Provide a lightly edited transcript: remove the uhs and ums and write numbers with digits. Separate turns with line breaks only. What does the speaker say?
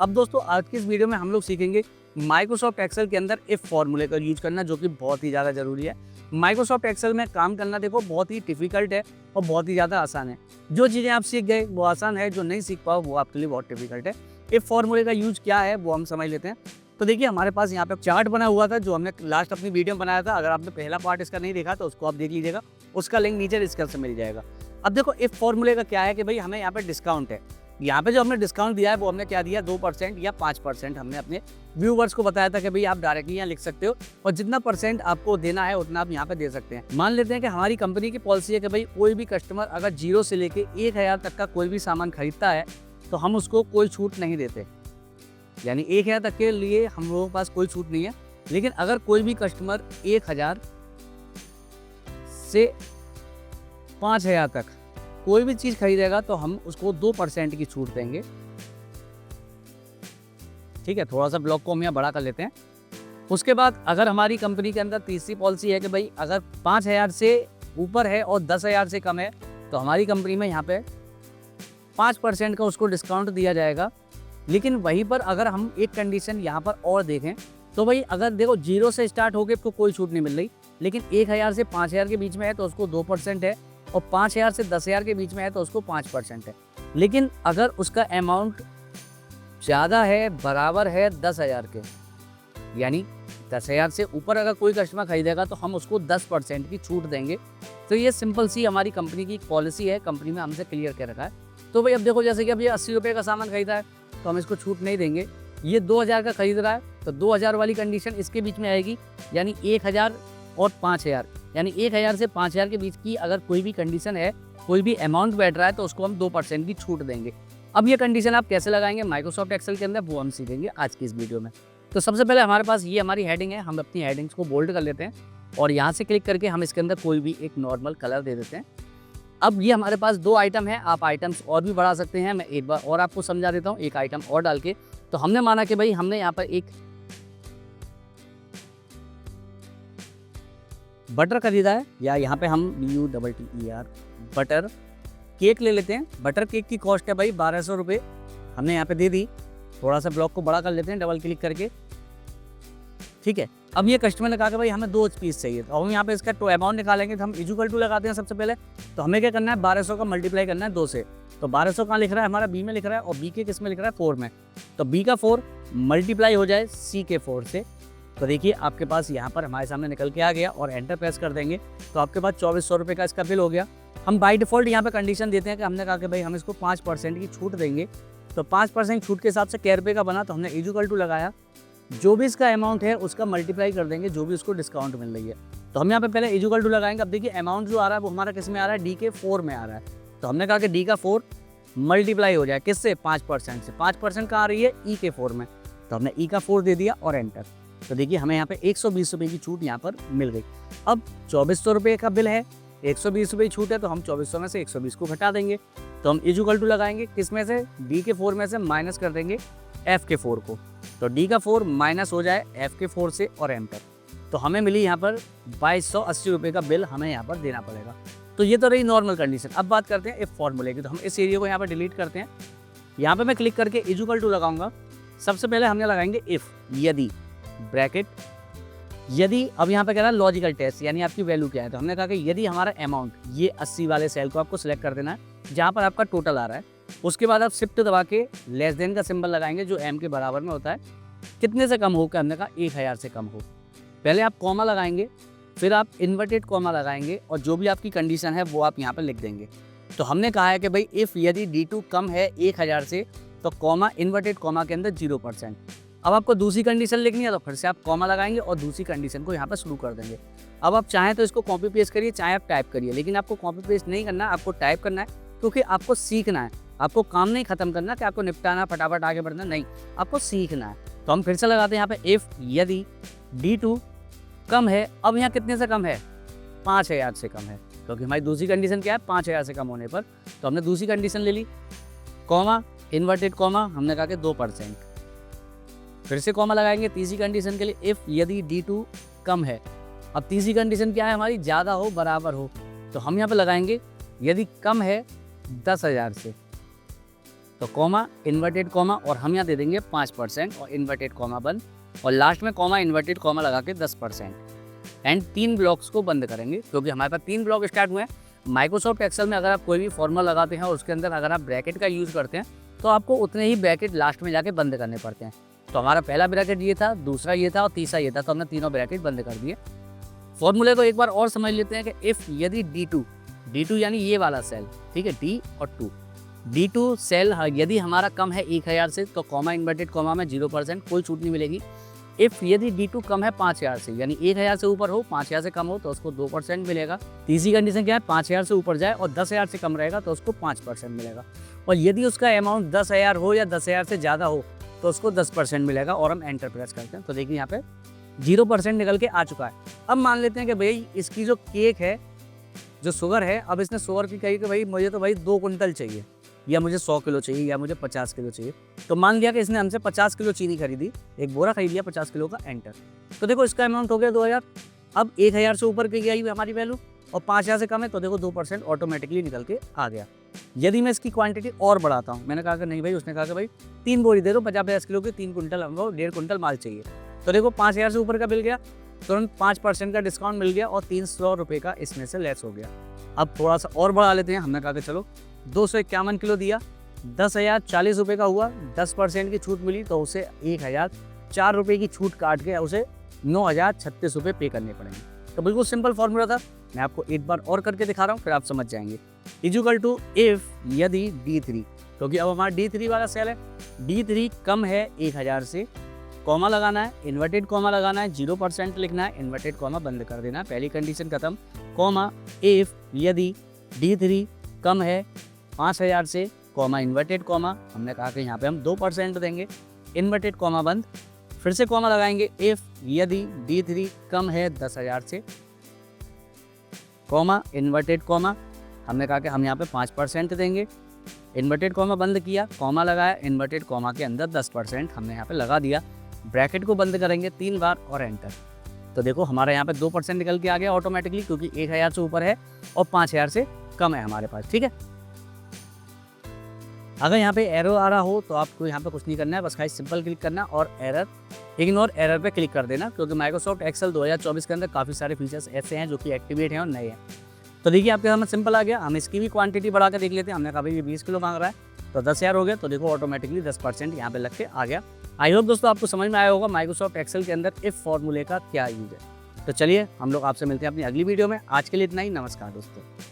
अब दोस्तों आज की इस वीडियो में हम लोग सीखेंगे माइक्रोसॉफ्ट एक्सेल के अंदर इफ फॉर्मूले का यूज करना, जो कि बहुत ही ज़्यादा ज़रूरी है। माइक्रोसॉफ्ट एक्सेल में काम करना देखो बहुत ही डिफिकल्ट है और बहुत ही ज़्यादा आसान है। जो चीज़ें आप सीख गए वो आसान है, जो नहीं सीख पाओ वो आपके लिए बहुत डिफिकल्ट है। इफ फॉर्मूले का यूज क्या है वो हम समझ लेते हैं। तो देखिए हमारे पास यहाँ पे चार्ट बना हुआ था जो हमने लास्ट अपनी वीडियो में बनाया था। अगर आपने पहला पार्ट इसका नहीं देखा तो उसको आप देख लीजिएगा, उसका लिंक नीचे डिस्क्रिप्शन से मिल जाएगा। अब देखो इफ फॉर्मूले का क्या है कि भाई हमें यहाँ पे डिस्काउंट है। यहाँ पे जो हमने डिस्काउंट दिया है वो हमने क्या दिया, 2% या 5% हमने अपने व्यूवर्स को बताया था कि भाई आप डायरेक्टली यहाँ लिख सकते हो और जितना परसेंट आपको देना है उतना आप यहाँ पे दे सकते हैं। मान लेते हैं कि हमारी कंपनी की पॉलिसी है कि भाई कोई भी कस्टमर अगर 0 से लेके 1000 तक का कोई भी सामान खरीदता है तो हम उसको कोई छूट नहीं देते, यानी 1000 तक के लिए हम लोगों के पास कोई छूट नहीं है। लेकिन अगर कोई भी कस्टमर 1000 से 5000 तक कोई भी चीज़ खरीदेगा तो हम उसको 2% की छूट देंगे। ठीक है, थोड़ा सा ब्लॉक को हम यहाँ बड़ा कर लेते हैं। उसके बाद अगर हमारी कंपनी के अंदर तीसरी पॉलिसी है कि भाई अगर 5000 से ऊपर है और 10,000 से कम है तो हमारी कंपनी में यहाँ पे 5% का उसको डिस्काउंट दिया जाएगा। लेकिन वहीं पर अगर हम एक कंडीशन यहाँ पर और देखें तो भाई अगर देखो 0 से स्टार्ट होके तो कोई छूट नहीं मिल रही, लेकिन 1000 से 5000 के बीच में है तो उसको 2% है और 5000 से 10,000 के बीच में है तो उसको 5% है। लेकिन अगर उसका अमाउंट ज़्यादा है, बराबर है 10,000 के, यानी 10,000 से ऊपर अगर कोई कस्टमर खरीदेगा तो हम उसको 10% की छूट देंगे। तो ये सिंपल सी हमारी कंपनी की पॉलिसी है, कंपनी में हमसे क्लियर कर रखा है। तो भाई अब देखो जैसे कि अब ये 80 रुपये का सामान खरीदा है तो हम इसको छूट नहीं देंगे। ये 2000 का खरीद रहा है तो 2000 वाली कंडीशन इसके बीच में आएगी, यानी 1000 और 5000, यानी 1000 से 5000 के बीच की अगर कोई भी कंडीशन है, कोई भी अमाउंट बैठ रहा है तो उसको हम 2% की छूट देंगे। अब ये कंडीशन आप कैसे लगाएंगे माइक्रोसॉफ्ट एक्सेल के अंदर वो हम सीखेंगे आज की इस वीडियो में। तो सबसे पहले हमारे पास ये हमारी हेडिंग है, हम अपनी हेडिंग्स को बोल्ड कर लेते हैं और यहाँ से क्लिक करके हम इसके अंदर कोई भी एक नॉर्मल कलर दे देते हैं। अब ये हमारे पास 2 आइटम है, आप आइटम्स और भी बढ़ा सकते हैं। मैं एक बार और आपको समझा देता हूँ, एक आइटम और डाल के। तो हमने माना कि भाई हमने यहाँ पर एक बटर खरीदा है, या यहाँ पे हम BUTTER बटर केक ले लेते हैं। बटर केक की कॉस्ट है भाई 1200 रुपये, हमने यहाँ पे दे दी। थोड़ा सा ब्लॉक को बड़ा कर लेते हैं डबल क्लिक करके। ठीक है, अब ये कस्टमर ने कहा कि भाई हमें 2 पीस चाहिए, तो हम यहाँ पे इसका अमाउंट निकालेंगे तो हम इक्वल टू लगाते हैं सबसे पहले। तो हमें क्या करना है, 1200 का मल्टीप्लाई करना है 2 से। तो 1200 कहाँ लिख रहा है, हमारा बी में लिख रहा है और बी के किस में लिख रहा है, 4 में। तो बी का 4 मल्टीप्लाई हो जाए सी के 4 से, तो देखिए आपके पास यहाँ पर हमारे सामने निकल के आ गया और एंटर प्रेस कर देंगे तो आपके पास 2400 रुपये का इसका बिल हो गया। हम बाय डिफ़ॉल्ट यहाँ पे कंडीशन देते हैं कि हमने कहा कि भाई हम इसको 5% की छूट देंगे। तो 5% छूट के हिसाब से क्या रुपये का बना, तो हमने इक्वल टू लगाया, जो भी इसका अमाउंट है उसका मल्टीप्लाई कर देंगे जो भी उसको डिस्काउंट मिल रही है। तो हम यहाँ पे पहले इक्वल टू लगाएंगे। अब देखिए अमाउंट जो आ रहा है वो हमारा किस में आ रहा है, डी के 4 में आ रहा है। तो हमने कहा कि डी का 4 मल्टीप्लाई हो जाए किससे, 5% से। 5% कहाँ आ रही है, ई के 4 में। तो हमने ई का 4 दे दिया और एंटर। तो देखिए हमें यहाँ पे 120 रुपये की छूट यहाँ पर मिल गई। अब 2400 रुपये का बिल है, 120 रुपये की छूट है, तो हम 2400 में से 120 को घटा देंगे। तो हम इक्वल टू लगाएंगे किस में से, डी के 4 में से माइनस कर देंगे एफ के 4 को। तो डी का 4 माइनस हो जाए एफ के 4 से और एंटर। तो हमें मिली यहाँ पर 2280 रुपये का बिल हमें यहाँ पर देना पड़ेगा। तो ये तो रही नॉर्मल कंडीशन। अब बात करते हैं इफ फॉर्मूले की। तो हम इस एरिया को यहाँ पर डिलीट करते हैं। यहाँ पर मैं क्लिक करके इक्वल टू लगाऊंगा। सबसे पहले हमने लगाएंगे इफ, यदि, ब्रैकेट, यदि। अब यहाँ पे कह रहा है लॉजिकल टेस्ट, यानी आपकी वैल्यू क्या है। तो हमने कहा कि यदि हमारा अमाउंट, ये 80 वाले सेल को आपको सिलेक्ट कर देना है जहाँ पर आपका टोटल आ रहा है। उसके बाद आप शिफ्ट दबा के लेस देन का सिंबल लगाएंगे जो एम के बराबर में होता है। कितने से कम हो के, हमने कहा 1000 से कम हो। पहले आप कॉमा लगाएंगे, फिर आप इन्वर्टेड कॉमा लगाएंगे और जो भी आपकी कंडीशन है वो आप यहाँ पर लिख देंगे। तो हमने कहा है कि भाई इफ़ यदि D2 कम है 1000 से तो कॉमा इन्वर्टेड कॉमा के अंदर 0%। अब आपको दूसरी कंडीशन लिखनी है तो फिर से आप कॉमा लगाएंगे और दूसरी कंडीशन को यहाँ पर शुरू कर देंगे। अब आप चाहें तो इसको कॉपी पेस्ट करिए, चाहे आप टाइप करिए, लेकिन आपको कॉपी पेस्ट नहीं करना, आपको टाइप करना है, क्योंकि आपको सीखना है। आपको काम नहीं खत्म करना कि आपको निपटाना, फटाफट आगे बढ़ना, नहीं, आपको सीखना है। तो हम फिर से लगाते हैं यहाँ पे इफ़ यदि D2 कम है। अब यहाँ कितने से कम है, 5000 से कम है, क्योंकि हमारी दूसरी कंडीशन क्या है, 5000 से कम होने पर। तो हमने दूसरी कंडीशन ले ली, कॉमा इन्वर्टेड कॉमा, हमने कहा कि 2%। फिर से कॉमा लगाएंगे तीसरी कंडीशन के लिए, इफ़ यदि D2 कम है। अब तीसरी कंडीशन क्या है हमारी, ज़्यादा हो, बराबर हो। तो हम यहाँ पे लगाएंगे यदि कम है 10,000 से। तो कॉमा इन्वर्टेड कॉमा और हम यहाँ दे देंगे 5% और इन्वर्टेड कॉमा बंद और लास्ट में कॉमा इन्वर्टेड कॉमा लगा के 10% एंड 3 ब्लॉक्स को बंद करेंगे क्योंकि हमारे पास 3 ब्लॉक स्टार्ट हुए हैं। माइक्रोसॉफ्ट एक्सेल में अगर आप कोई भी फॉर्मूला लगाते हैं और उसके अंदर अगर आप ब्रैकेट का यूज़ करते हैं तो आपको उतने ही ब्रैकेट लास्ट में जाके बंद करने पड़ते हैं। तो हमारा पहला ब्रैकेट ये था, दूसरा ये था और तीसरा ये था, तो हमने तीनों ब्रैकेट बंद कर दिए। फॉर्मूले को एक बार और समझ लेते हैं कि इफ़ यदि D2 यानी ये वाला सेल, ठीक है, D और 2, D2 सेल यदि हमारा कम है 1000 से तो कॉमा इन्वर्टेड कॉमा में 0% कोई छूट नहीं मिलेगी। इफ़ यदि D2 कम है 5000 से यानी 1000 से ऊपर हो, 5000 से कम हो तो उसको 2% मिलेगा। तीसरी कंडीशन क्या है, 5000 से ऊपर जाए और 10000 से कम रहेगा तो उसको 5% मिलेगा। और यदि उसका अमाउंट 10000 हो या 10000 से ज़्यादा हो तो उसको 10% मिलेगा और हम एंटर प्रेस करते हैं। तो देखिए यहाँ पे 0% निकल के आ चुका है। अब मान लेते हैं कि भाई इसकी जो केक है, जो शुगर है, अब इसने शुगर की कही कि भाई मुझे तो भाई 2 कुंटल चाहिए या मुझे 100 किलो चाहिए या मुझे 50 किलो चाहिए। तो मान लिया कि इसने हमसे 50 किलो चीनी खरीदी, एक बोरा खरीद लिया 50 किलो का, एंटर। तो देखो इसका अमाउंट हो गया 2000। अब 1000 से ऊपर की आई हमारी वैल्यू और 5000 से कम है तो देखो 2% ऑटोमेटिकली निकल के आ गया। यदि मैं इसकी क्वांटिटी और बढ़ाता हूँ, मैंने कहा कि नहीं भाई, उसने कहा कि भाई 3 बोरी दे दो 50-50 किलो की, 3 कुंटल हमको 1.5 कुंटल माल चाहिए। तो देखो 5000 से ऊपर का मिल गया, तुरंत 5% का डिस्काउंट मिल गया और 300 रुपये का इसमें से लेस हो गया। अब थोड़ा सा और बढ़ा लेते हैं। हमने कहा कि चलो 251 किलो दिया, 10,040 रुपये का हुआ, 10% की छूट मिली तो उसे 1004 रुपये की छूट काट के उसे 9036 रुपये पे करने पड़ेंगे। तो बिल्कुल सिंपल फॉर्मूला था, मैं आपको एक बार और करके दिखा रहा हूँ फिर आप समझ जाएंगे। इक्वल टू इफ यदि D3, क्योंकि अब हमारा D3 वाला सेल है, D3 कम है 1000 से, कॉमा लगाना है, इन्वर्टेड कॉमा लगाना है, 0% लिखना है, इन्वर्टेड कॉमा बंद कर देना है, पहली कंडीशन खत्म। कॉमा इफ यदि D3 कम है 5000 से, कॉमा इन्वर्टेड कॉमा, हमने कहा कि यहाँ पे हम 2% देंगे, इन्वर्टेड कॉमा बंद, फिर से कॉमा लगाएंगे। इफ यदि D3 कम है 10000 से, कॉमा इन्वर्टेड कॉमा, हमने कहा कि हम यहाँ पे 5% देंगे, इन्वर्टेड कॉमा बंद किया, कॉमा लगाया, इन्वर्टेड कॉमा के अंदर 10% हमने यहाँ पे लगा दिया, ब्रैकेट को बंद करेंगे 3 बार और एंटर। तो देखो हमारे यहाँ पे 2% निकल के आ गया ऑटोमेटिकली, क्योंकि 1000 से ऊपर है और 5000 से कम है हमारे पास, ठीक है। अगर यहाँ पे एरर आ रहा हो तो आपको यहाँ पे कुछ नहीं करना है, बस खाली सिंपल क्लिक करना और इग्नोर एरर पे क्लिक कर देना, क्योंकि माइक्रोसॉफ्ट एक्सेल 2024 के अंदर काफ़ी सारे फीचर्स ऐसे हैं जो कि एक्टिवेट हैं और नए हैं। तो देखिए आपके सामने सिंपल आ गया। हम इसकी भी क्वांटिटी बढ़ा कर देख लेते हैं। हमने कहा भाई ये 20 किलो मांग रहा है तो 10,000 हो गया, तो देखो ऑटोमेटिकली 10% यहाँ पे लग के आ गया। आई होप दोस्तों आपको समझ में आया होगा माइक्रोसॉफ्ट एक्सेल के अंदर इफ फॉर्मूले का क्या यूज है। तो चलिए हम लोग आपसे मिलते हैं अपनी अगली वीडियो में। आज के लिए इतना ही, नमस्कार दोस्तों।